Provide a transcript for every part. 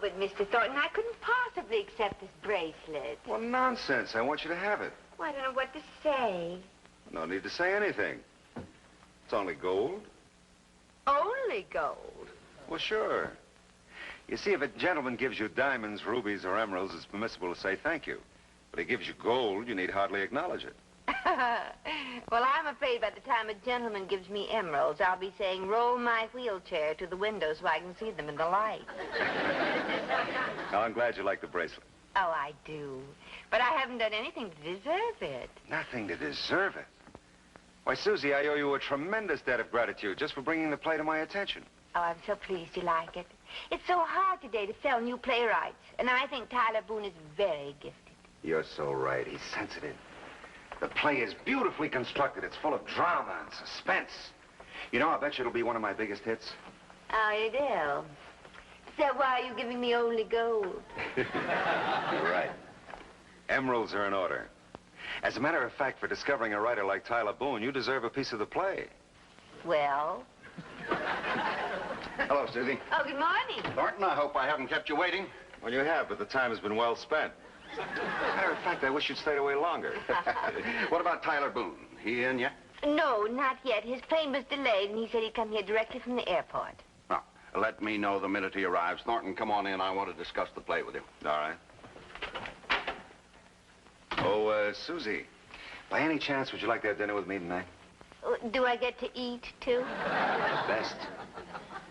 but Mr. Thornton, I couldn't possibly accept this bracelet. Well, nonsense. I want you to have it. Well, I don't know what to say. No need to say anything. It's only gold. Only gold? Well, sure. You see, if a gentleman gives you diamonds, rubies, or emeralds, it's permissible to say thank you. But he gives you gold, you need hardly acknowledge it. Well, I'm afraid by the time a gentleman gives me emeralds, I'll be saying, roll my wheelchair to the window so I can see them in the light. Now, I'm glad you like the bracelet. Oh, I do. But I haven't done anything to deserve it. Nothing to deserve it. Why, Susie, I owe you a tremendous debt of gratitude just for bringing the play to my attention. Oh, I'm so pleased you like it. It's so hard today to sell new playwrights, and I think Tyler Boone is very gifted. You're so right. He's sensitive. The play is beautifully constructed. It's full of drama and suspense. You know, I bet you it'll be one of my biggest hits. Oh, you do? So why are you giving me only gold? You're right. Emeralds are in order. As a matter of fact, for discovering a writer like Tyler Boone, you deserve a piece of the play. Well? Hello, Susie. Oh, good morning. Thornton, I hope I haven't kept you waiting. Well, you have, but the time has been well spent. Matter of fact, I wish you'd stayed away longer. What about Tyler Boone? He in yet? No, not yet. His plane was delayed, and he said he'd come here directly from the airport. Well, let me know the minute he arrives. Thornton, come on in. I want to discuss the play with you. All right. Oh, Susie, by any chance, would you like to have dinner with me tonight? Do I get to eat, too? Best.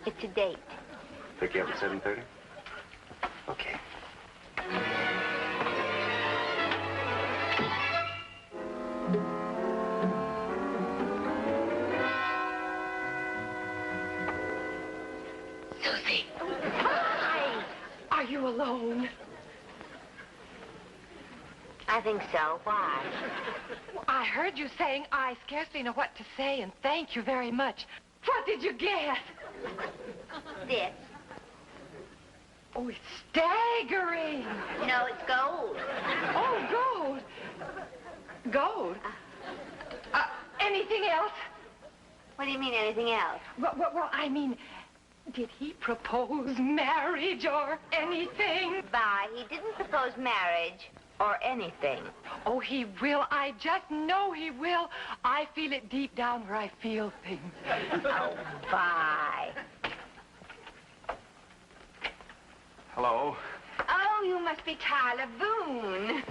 It's a date. Pick you up at 7:30? Okay. Susie. Hi. Are you alone? I think so. Why? I heard you saying I scarcely know what to say, and thank you very much. What did you get? This. Oh, it's staggering. No, it's gold. Oh, gold. Gold? Anything else? What do you mean, anything else? Well, I mean, did he propose marriage or anything? Bye. He didn't propose marriage or anything. Oh, he will. I just know he will. I feel it deep down where I feel things. Oh, bye. Hello. Oh, you must be Tyler Boone.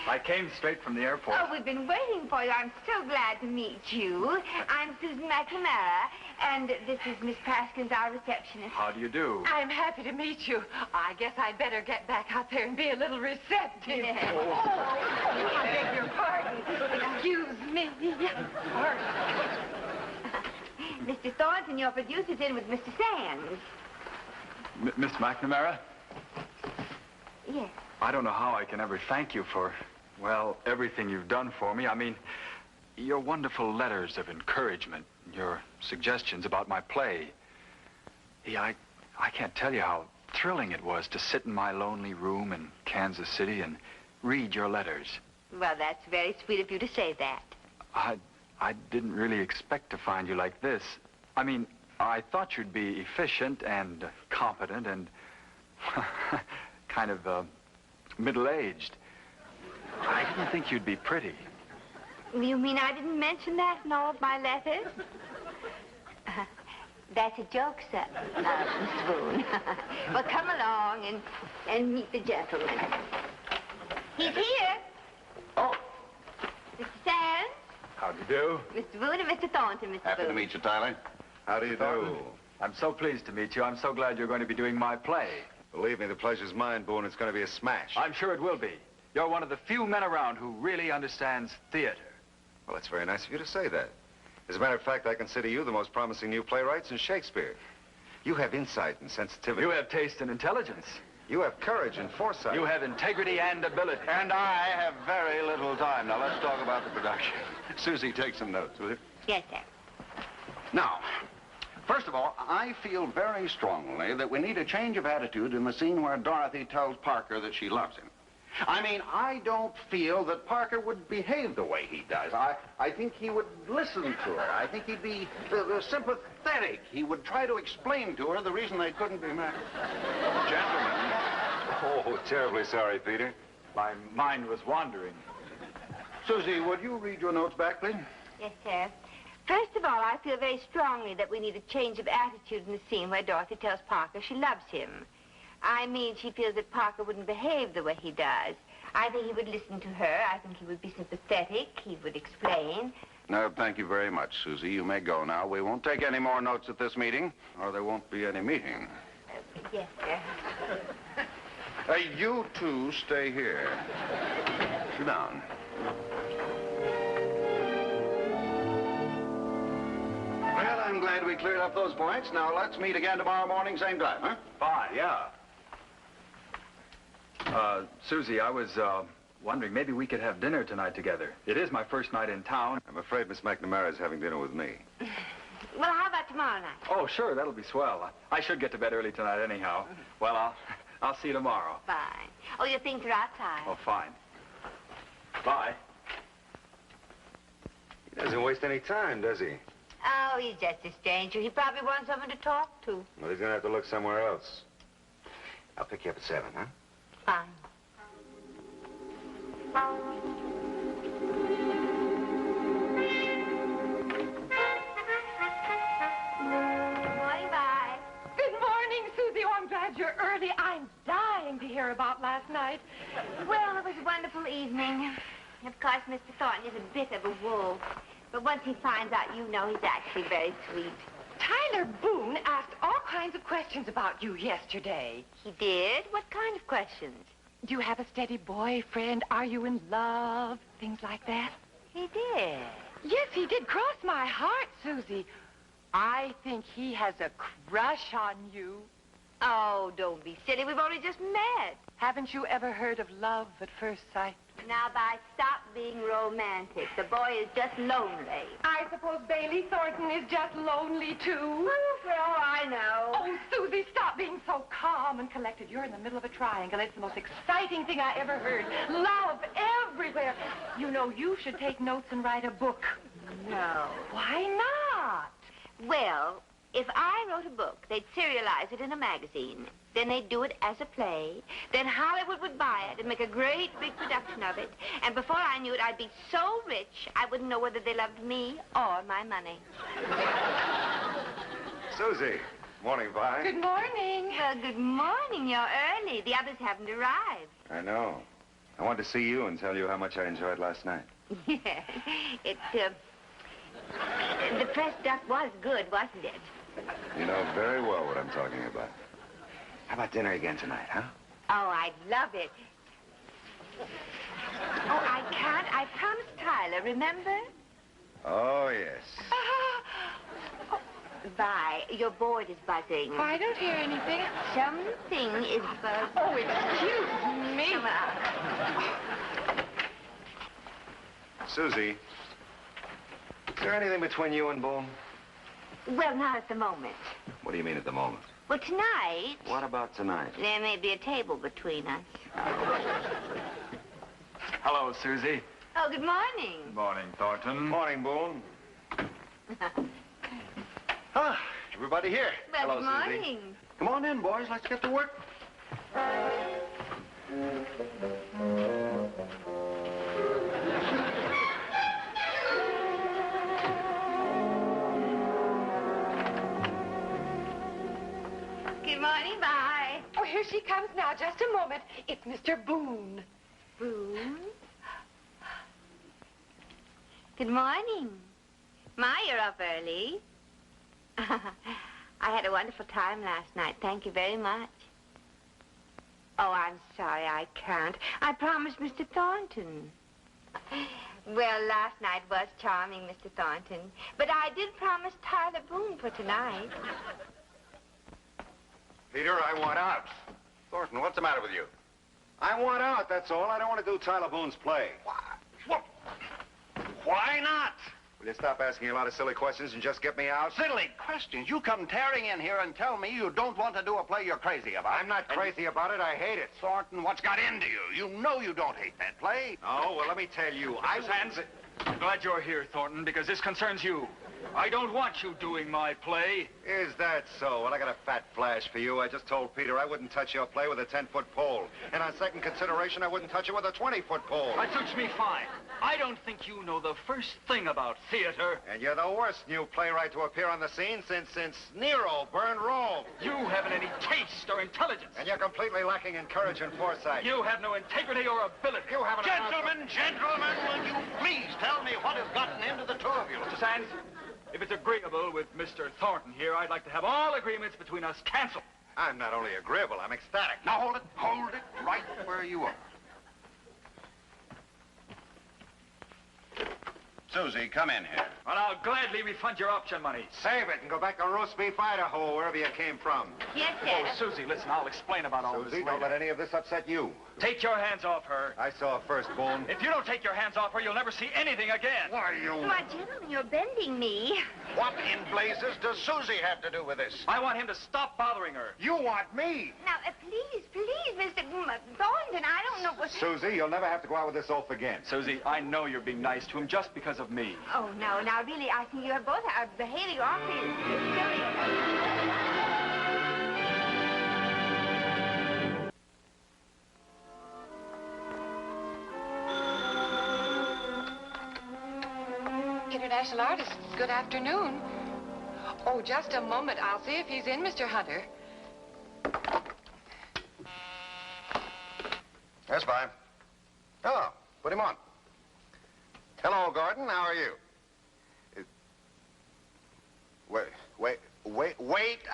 I came straight from the airport. Oh, we've been waiting for you. I'm so glad to meet you. I'm Susan MacNamara, and this is Miss Paskins, our receptionist. How do you do? I'm happy to meet you. I guess I'd better get back out there and be a little receptive. Yeah. Oh, I beg your pardon. Excuse me. Pardon. Mr. Thornton, your producer's in with Mr. Sands. Miss MacNamara? Yes. I don't know how I can ever thank you for, well, everything you've done for me. I mean, your wonderful letters of encouragement, your suggestions about my play. Yeah, I can't tell you how thrilling it was to sit in my lonely room in Kansas City and read your letters. Well, that's very sweet of you to say that. I didn't really expect to find you like this. I mean, I thought you'd be efficient and competent and kind of middle-aged. I didn't think you'd be pretty. You mean I didn't mention that in all of my letters? That's a joke, sir, Mr. Boone. Well, come along and meet the gentleman. He's here. Oh. Mr. Sands. How do you do? Mr. Boone and Mr. Thornton, Mr. Happy Boone. to meet you, Tyler. How do you do? I'm so pleased to meet you. I'm so glad you're going to be doing my play. Believe me, the pleasure's mine, Boone. It's going to be a smash. I'm sure it will be. You're one of the few men around who really understands theater. Well, that's very nice of you to say that. As a matter of fact, I consider you the most promising new playwrights in Shakespeare. You have insight and sensitivity. You have taste and intelligence. You have courage and foresight. You have integrity and ability. And I have very little time. Now, let's talk about the production. Susie, take some notes, will you? Yes, sir. Now, first of all, I feel very strongly that we need a change of attitude in the scene where Dorothy tells Parker that she loves him. I mean, I don't feel that Parker would behave the way he does. I think he would listen to her. I think he'd be sympathetic. He would try to explain to her the reason they couldn't be married. Gentlemen. Oh, terribly sorry, Peter. My mind was wandering. Susie, would you read your notes back, please? Yes, sir. First of all, I feel very strongly that we need a change of attitude in the scene where Dorothy tells Parker she loves him. I mean, she feels that Parker wouldn't behave the way he does. I think he would listen to her. I think he would be sympathetic. He would explain. No, thank you very much, Susie. You may go now. We won't take any more notes at this meeting, or there won't be any meeting. Yes, sir. You two stay here. Sit down. Well, I'm glad we cleared up those points. Now, let's meet again tomorrow morning, same time, huh? Fine. Yeah. Susie, I was wondering, maybe we could have dinner tonight together. It is my first night in town. I'm afraid Miss MacNamara is having dinner with me. Well, how about tomorrow night? Oh, sure, that'll be swell. I should get to bed early tonight anyhow. Well, I'll see you tomorrow. Fine. Oh, your things are outside. Oh, fine. Bye. He doesn't waste any time, does he? Oh, he's just a stranger. He probably wants someone to talk to. Well, he's going to have to look somewhere else. I'll pick you up at 7, huh? Fine. Morning, bye. Good morning, Susie. Oh, I'm glad you're early. I'm dying to hear about last night. Well, it was a wonderful evening. Of course, Mr. Thornton is a bit of a wolf. But once he finds out you know, he's actually very sweet. Tyler Boone asked all kinds of questions about you yesterday. He did? What kind of questions? Do you have a steady boyfriend? Are you in love? Things like that. He did. Yes, he did. Cross my heart, Susie. I think he has a crush on you. Oh, don't be silly. We've only just met. Haven't you ever heard of love at first sight? Now, stop being romantic. The boy is just lonely. I suppose Bailey Thornton is just lonely, too. Oh, for all I know. Oh, Susie, stop being so calm and collected. You're in the middle of a triangle. It's the most exciting thing I ever heard. Love everywhere. You know, you should take notes and write a book. No. Why not? Well, if I wrote a book, they'd serialize it in a magazine. Then they'd do it as a play. Then Hollywood would buy it and make a great big production of it. And before I knew it, I'd be so rich, I wouldn't know whether they loved me or my money. Susie. Morning, Vi. Good morning. Well, good morning. You're early. The others haven't arrived. I know. I wanted to see you and tell you how much I enjoyed last night. Yeah. The pressed duck was good, wasn't it? You know very well what I'm talking about. How about dinner again tonight, huh? Oh, I'd love it. Oh, I can't. I promised Tyler, remember? Oh, yes. Vi, your board is buzzing. Oh, I don't hear anything. Something is buzzing. Oh, excuse me. Come on. Susie, is there anything between you and Boone? Well, not at the moment. What do you mean at the moment? Well, tonight, What about tonight? there may be a table between us. Hello, Susie. Oh, good morning. Good morning, Thornton. Morning, Boone. Ah, everybody here. Well, Hello, good Susie. morning. Come on in, boys. Let's get to work. Good morning, bye. Oh, here she comes now. Just a moment. It's Mr. Boone. Boone? Good morning. My, you're up early. I had a wonderful time last night. Thank you very much. Oh, I'm sorry, I can't. I promised Mr. Thornton. Well, last night was charming, Mr. Thornton. But I did promise Tyler Boone for tonight. Peter, I want out. Thornton, what's the matter with you? I want out, that's all. I don't want to do Tyler Boone's play. What? Why not? Will you stop asking a lot of silly questions and just get me out? Silly questions. You come tearing in here and tell me you don't want to do a play you're crazy about. I'm not crazy about it. I hate it. Thornton, what's got into you? You know you don't hate that play. Oh, well, let me tell you. Sands, I'm glad you're here, Thornton, because this concerns you. I don't want you doing my play. Is that so? Well, I got a fat flash for you. I just told Peter I wouldn't touch your play with a 10-foot pole. And on second consideration, I wouldn't touch it with a 20-foot pole. That suits me fine. I don't think you know the first thing about theater. And you're the worst new playwright to appear on the scene since Nero burned Rome. You haven't any taste or intelligence. And you're completely lacking in courage and foresight. You have no integrity or ability. You haven't... Gentlemen, will you please tell me what has gotten into the two of you? Mr. Sands, if it's agreeable with Mr. Thornton here, I'd like to have all agreements between us canceled. I'm not only agreeable, I'm ecstatic. Now, hold it right where you are. Susie, come in here. Well, I'll gladly refund your option money. Save it and go back to roast beef, Idaho, wherever you came from. Yes, sir. Oh, Susie, listen, I'll explain about all this Susie, later. don't let any of this upset you. Take your hands off her. I saw first, Boone. If you don't take your hands off her, you'll never see anything again. Why, you... Why, gentlemen, you're bending me. What in blazes does Susie have to do with this? I want him to stop bothering her. You want me? Now, please, Mr. Thornton, I don't know what... Susie, you'll never have to go out with this oaf again. Susie, I know you're being nice to him just because of me. Oh, no, now, really, I think you both are behaving awfully silly. International Artists, good afternoon. Oh, just a moment. I'll see if he's in, Mr. Hunter. That's fine. Oh, put him on. Hello, Gordon. How are you? Wait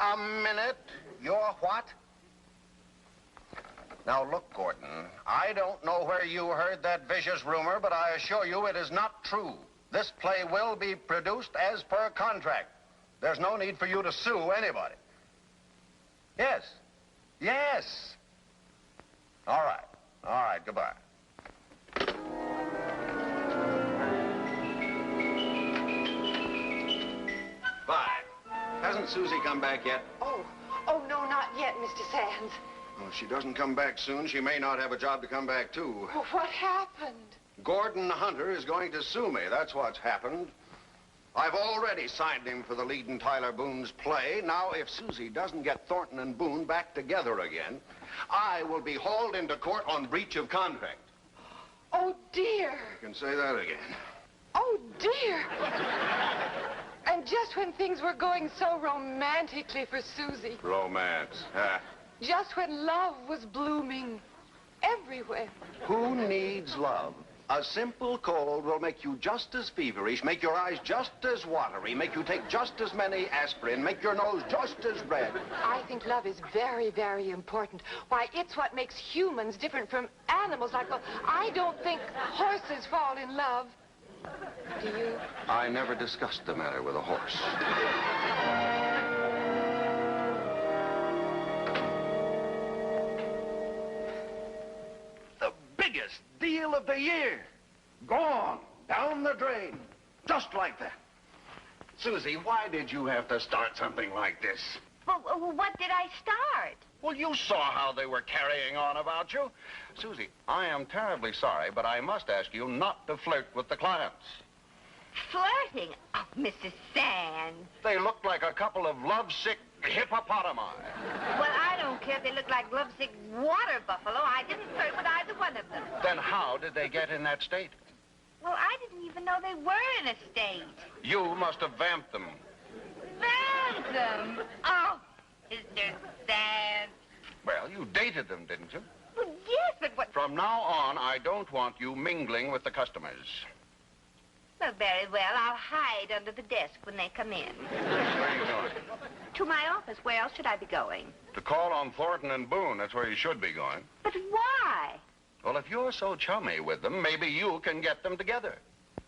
a minute. You're what? Now, look, Gordon, I don't know where you heard that vicious rumor, but I assure you it is not true. This play will be produced as per contract. There's no need for you to sue anybody. Yes. Yes. All right. All right, goodbye. Bye. Hasn't Susie come back yet? Oh, no, not yet, Mr. Sands. Well, if she doesn't come back soon, she may not have a job to come back to. Well, what happened? Gordon Hunter is going to sue me. That's what's happened. I've already signed him for the lead in Tyler Boone's play. Now, if Susie doesn't get Thornton and Boone back together again, I will be hauled into court on breach of contract. Oh, dear. You can say that again. Oh, dear. And just when things were going so romantically for Susie. Romance. Just when love was blooming everywhere. Who needs love? A simple cold will make you just as feverish, make your eyes just as watery, make you take just as many aspirin, make your nose just as red. I think love is very, very important. Why, it's what makes humans different from animals. Like, well, I don't think horses fall in love. Do you? I never discussed the matter with a horse. The biggest deal of the year. Gone. Down the drain. Just like that. Susie, why did you have to start something like this? Well, what did I start? Well, you saw how they were carrying on about you. Susie, I am terribly sorry, but I must ask you not to flirt with the clients. Flirting? Oh, Mrs. Sands. They looked like a couple of lovesick hippopotami. Well, I don't care if they look like lovesick water buffalo. I didn't flirt with either one of them. Then how did they get in that state? Well, I didn't even know they were in a state. You must have vamped them. Vamped them? Oh, Mr. Sands. Well, you dated them, didn't you? Well, yes, but what... From now on, I don't want you mingling with the customers. Well, very well. I'll hide under the desk when they come in. Where are you going? To my office. Where else should I be going? To call on Thornton and Boone. That's where you should be going. But why? Well, if you're so chummy with them, maybe you can get them together.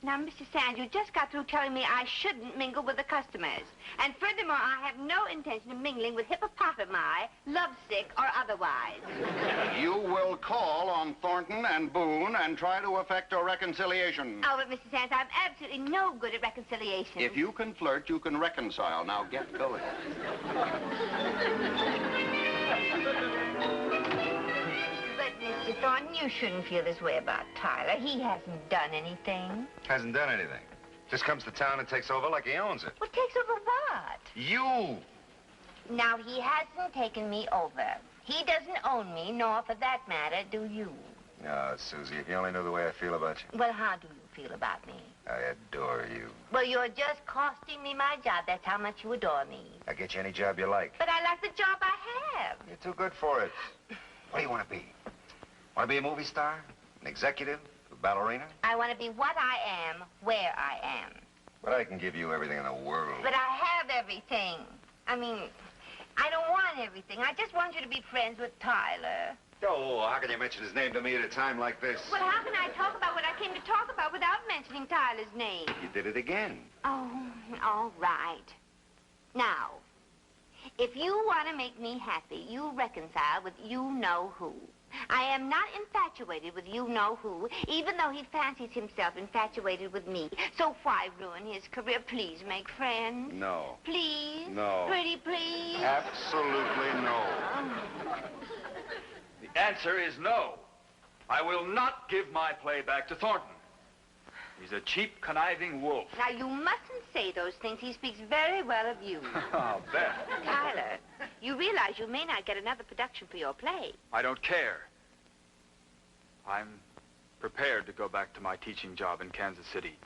Now, Mr. Sands, you just got through telling me I shouldn't mingle with the customers. And furthermore, I have no intention of mingling with hippopotami, lovesick or otherwise. You will call on Thornton and Boone and try to effect a reconciliation. Oh, but Mr. Sands, I'm absolutely no good at reconciliation. If you can flirt, you can reconcile. Now get going. But, Mr. Thornton, you shouldn't feel this way about Tyler. He hasn't done anything. Hasn't done anything. Just comes to town and takes over like he owns it. Well, takes over what? You! Now, he hasn't taken me over. He doesn't own me, nor, for that matter, do you. Oh, Susie, if you only knew the way I feel about you. Well, how do you feel about me? I adore you. Well, you're just costing me my job. That's how much you adore me. I'll get you any job you like. But I like the job I have. You're too good for it. What do you want to be? Want to be a movie star? An executive? A ballerina? I want to be what I am, where I am. But I can give you everything in the world. But I have everything. I mean, I don't want everything. I just want you to be friends with Tyler. Oh, how can you mention his name to me at a time like this? Well, how can I talk about what I came to talk about without mentioning Tyler's name? You did it again. Oh, all right. Now, if you want to make me happy, you reconcile with you-know-who. I am not infatuated with you-know-who, even though he fancies himself infatuated with me. So why ruin his career? Please make friends. No. Please? No. Pretty please? Absolutely no. The answer is no. I will not give my play back to Thornton. He's a cheap, conniving wolf. Now, you mustn't say those things. He speaks very well of you. I'll bet. Tyler, you realize you may not get another production for your play. I don't care. I'm prepared to go back to my teaching job in Kansas City.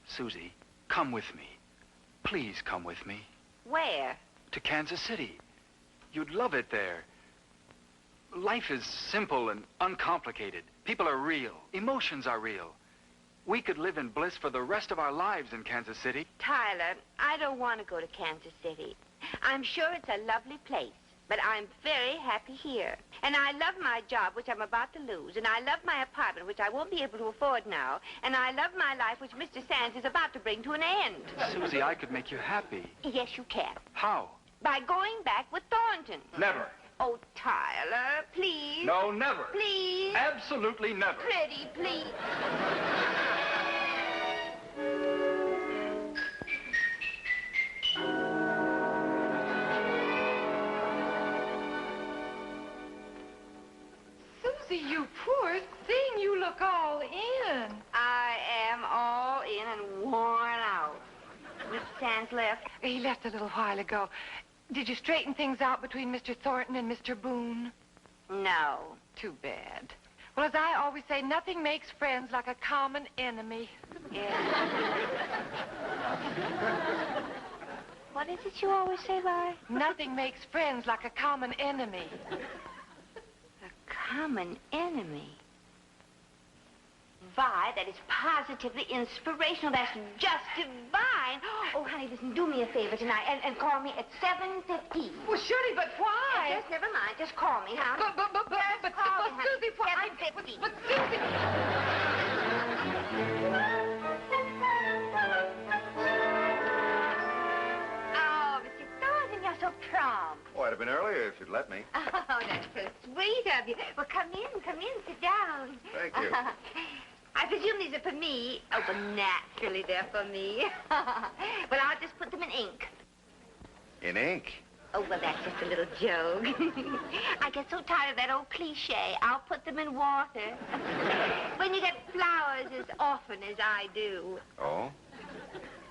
Susie, come with me. Please come with me. Where? To Kansas City. You'd love it there. Life is simple and uncomplicated. People are real. Emotions are real. We could live in bliss for the rest of our lives in Kansas City. Tyler, I don't want to go to Kansas City. I'm sure it's a lovely place, but I'm very happy here. And I love my job, which I'm about to lose. And I love my apartment, which I won't be able to afford now. And I love my life, which Mr. Sands is about to bring to an end. Susie, I could make you happy. Yes, you can. How? By going back with Thornton. Never. Oh, Tyler, please. No, never. Please. Absolutely never. Pretty, please. Susie, you poor thing. You look all in. I am all in and worn out. Mr. Sands left. He left a little while ago. Did you straighten things out between Mr. Thornton and Mr. Boone? No. Too bad. Well, as I always say, nothing makes friends like a common enemy. Yeah. What is it you always say, Laurie? Nothing makes friends like a common enemy. A common enemy? Vi, that is positively inspirational. That's just divine. Oh, honey, listen, do me a favor tonight and call me at 7:15. Well, surely, but why? Just never mind. Just call me, huh? But call me, Susie, why? 7:15. But Susie... Oh, Mr. Thornton, you're so prompt. Oh, I'd have been earlier if you'd let me. Oh, that's so sweet of you. Well, come in, sit down. Thank you. I presume these are for me. Oh, but naturally they're for me. Well, I'll just put them in ink. In ink? Oh, well, that's just a little joke. I get so tired of that old cliche. I'll put them in water. When you get flowers as often as I do. Oh?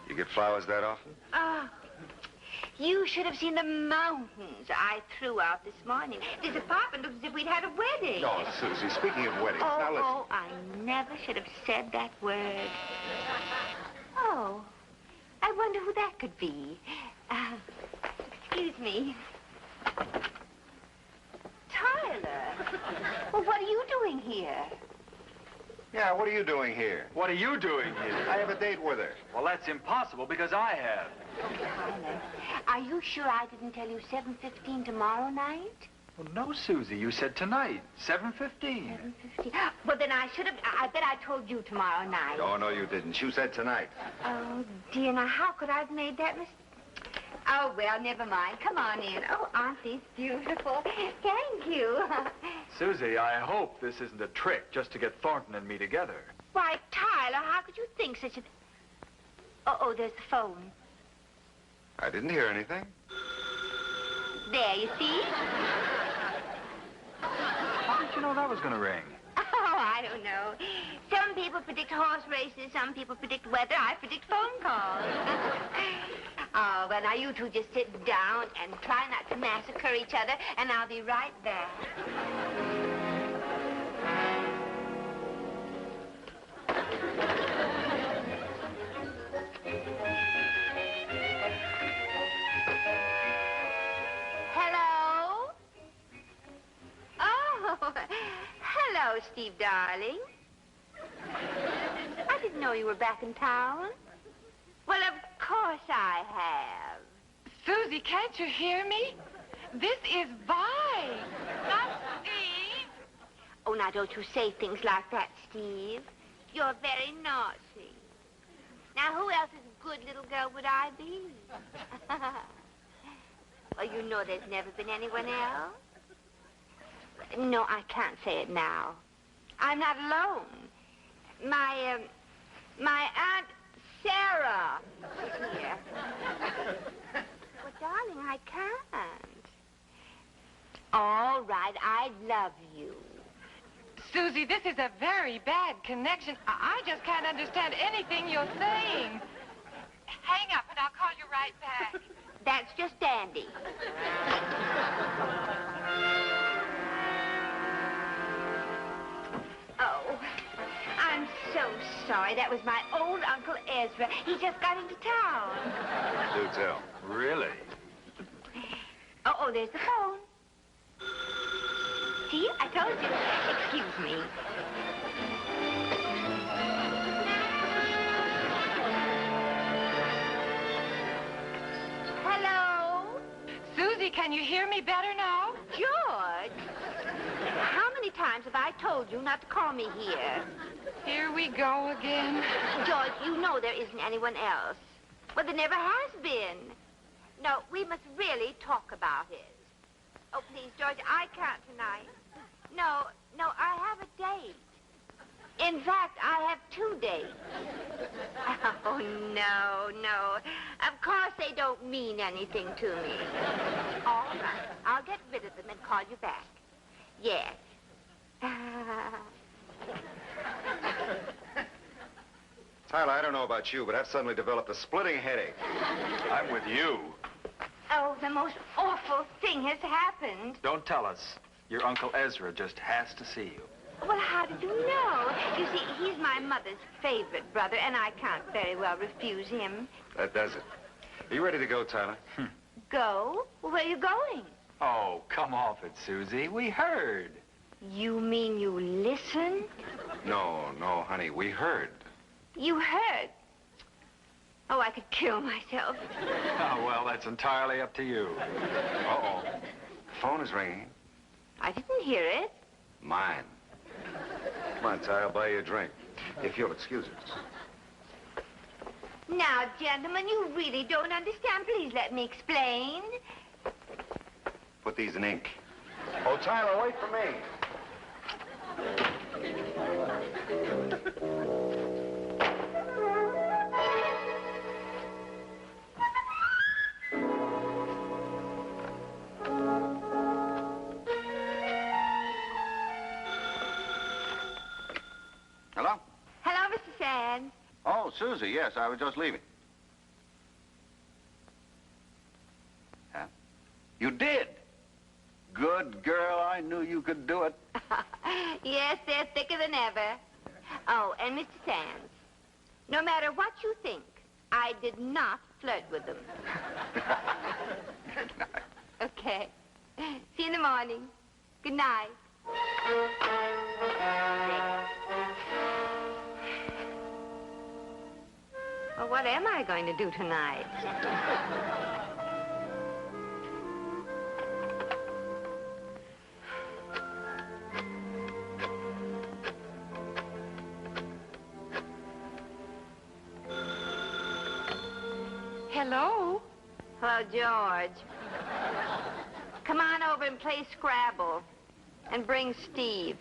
You get flowers that often? Oh, you should have seen the mountains I threw out this morning. This apartment looks as if we'd had a wedding. Oh, Susie, speaking of weddings, now listen. Oh, I never should have said that word. Oh, I wonder who that could be. Excuse me. Tyler. Well, what are you doing here? Yeah, what are you doing here? What are you doing here? I have a date with her. Well, that's impossible because I have. Tyler, are you sure I didn't tell you 7:15 tomorrow night? Well, no, Susie. You said tonight, 7:15. 7:50. Well, then I bet I told you tomorrow night. Oh, no, you didn't. You said tonight. Oh, dear, now how could I have made that mistake? Oh, well, never mind. Come on in. Oh, aren't these beautiful? Thank you. Susie, I hope this isn't a trick just to get Thornton and me together. Why, Tyler, how could you think such a... Oh, there's the phone. I didn't hear anything. There, you see? How did you know that was going to ring? Oh, I don't know. Some people predict horse races, some people predict weather. I predict phone calls. Oh, well, now you two just sit down and try not to massacre each other, and I'll be right back. Hello? Oh, hello, Steve, darling. I didn't know you were back in town. Well, of course I have. Susie, can't you hear me? This is Vi, not Steve. Oh, now don't you say things like that, Steve. You're very naughty. Now, who else's good little girl would I be? Well, you know there's never been anyone else. No, I can't say it now. I'm not alone. My Aunt Sarah is here. Well, darling, I can't. All right, I love you. Susie, this is a very bad connection. I just can't understand anything you're saying. Hang up and I'll call you right back. That's just dandy. Oh, I'm so sorry. That was my old Uncle Ezra. He just got into town. Do tell. Really? Oh, there's the phone. See, I told you. Excuse me. Hello? Susie, can you hear me better now? George? How many times have I told you not to call me here? Here we go again. George, you know there isn't anyone else. Well, there never has been. No, we must really talk about it. Oh, please, George, I can't tonight. No, I have a date. In fact, I have 2 dates. Oh, no. Of course they don't mean anything to me. All right, I'll get rid of them and call you back. Yes. Tyler, I don't know about you, but I've suddenly developed a splitting headache. I'm with you. Oh, the most awful thing has happened. Don't tell us. Your Uncle Ezra just has to see you. Well, how did you know? You see, he's my mother's favorite brother, and I can't very well refuse him. That does it. Are you ready to go, Tyler? Go? Where are you going? Oh, come off it, Susie. We heard. You mean you listened? No, honey, we heard. You heard? Oh, I could kill myself. Oh, well, that's entirely up to you. Uh-oh. The phone is ringing. I didn't hear it. Mine. Come on, Ty, I'll buy you a drink. If you'll excuse us. Now, gentlemen, you really don't understand. Please let me explain. Put these in ink. Oh, Tyler, wait for me. Hello? Hello, Mr. Sands. Oh, Susie, yes, I was just leaving. Huh? You did? Good girl, I knew you could do it. Yes, they're thicker than ever. Oh, and Mr. Sands, no matter what you think, I did not flirt with them. Good night. Okay. See you in the morning. Good night. Well, what am I going to do tonight? Hello? Hello, George. Come on over and play Scrabble. And bring Steve.